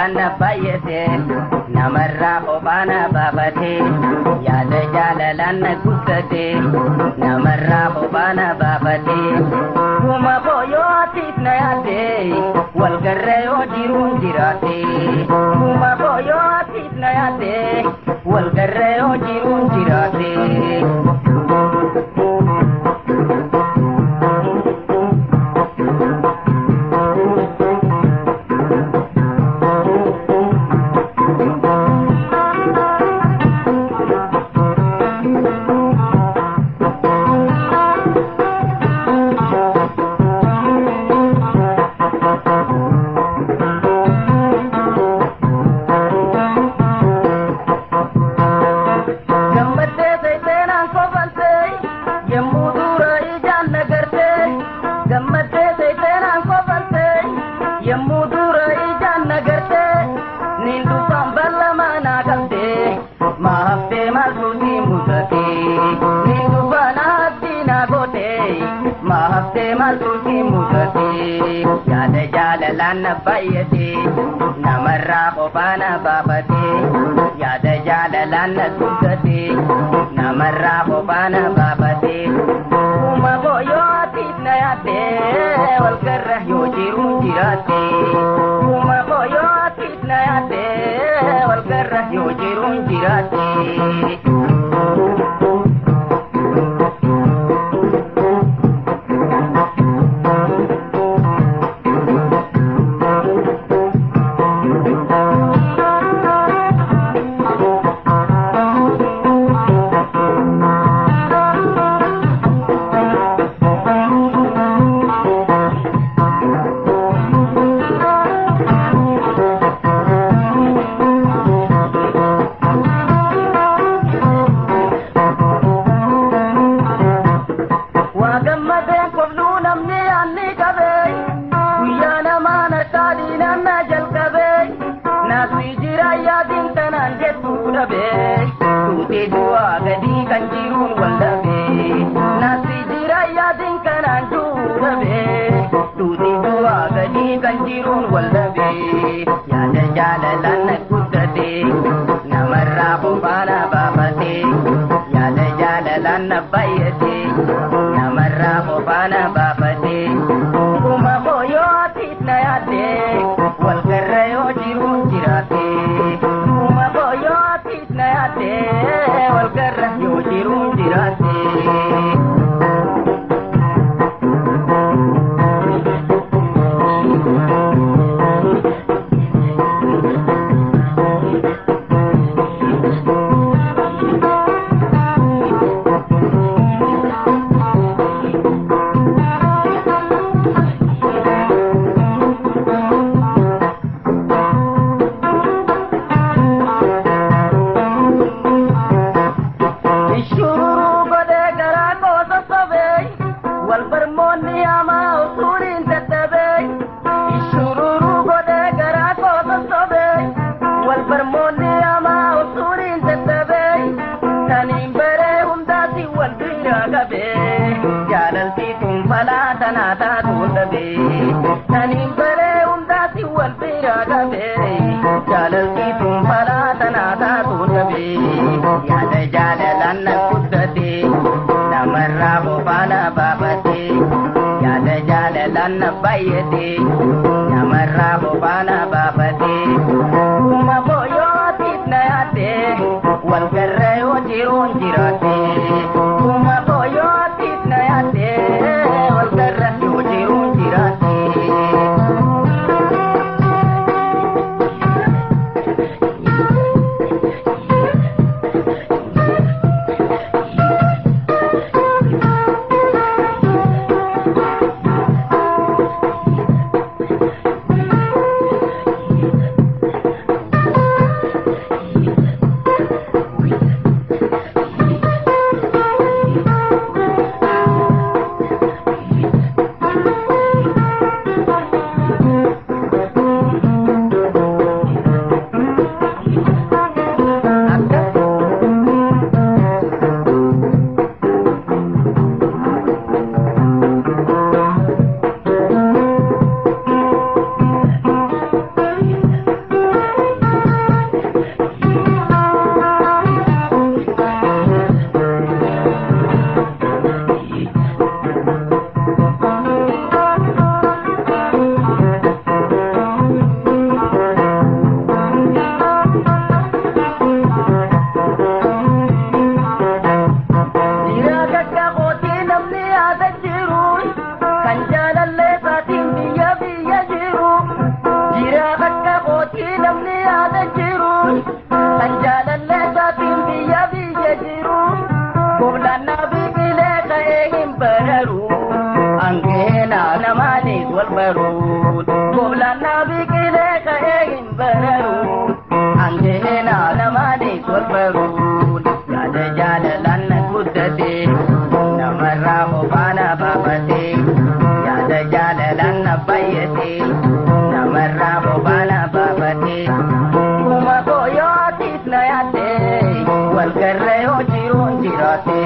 jalalanna bayyate namarraa hobaana baafate yaada jalalanna guddate namarraa hobaana baafate kuma boyootiif na yaade walgarra yoo jiruun jiraate kuma boyootiif na yaade walgarra yoo jiruun jiraate. Yaada jalalanna bayyate namarraa hobaana baafate yaada jalalanna guddate namarraa hobaana baafate kuma boyootiif na yaade walgarra yoo jiruun jiraate kuma boyootiif na yaade walgarra yoo jiruun jiraate. Yaada jalalanna guddate namarraa hobaana baafate yaada jalalanna bayyate namarraa hobaana baafate kuma boyootiif na yaade walgarra yoo jiruun jiraate kuma boyootiif na yaade walgarra yoo jiruun jiraate. Yaada jalalanna guddate namarraa hobaana baafate yaada jalalanna bayyate namarraa hobaana baafate kuma boyootiif na yaade walgarra yoo jiruun jiraate kuma boyootiif na yaade walgarra yoo jiruun jiraate. Kumlanna bikile kaegin bararu angena namani walbaru Kumlanna bikile kaegin bararu angena namani walbaru Jale jale lanna kuddati namarra hubana babati Jale jale lanna bayati namarra hubana babati Kuma koyo tisnayate wal karreyo jirun jirate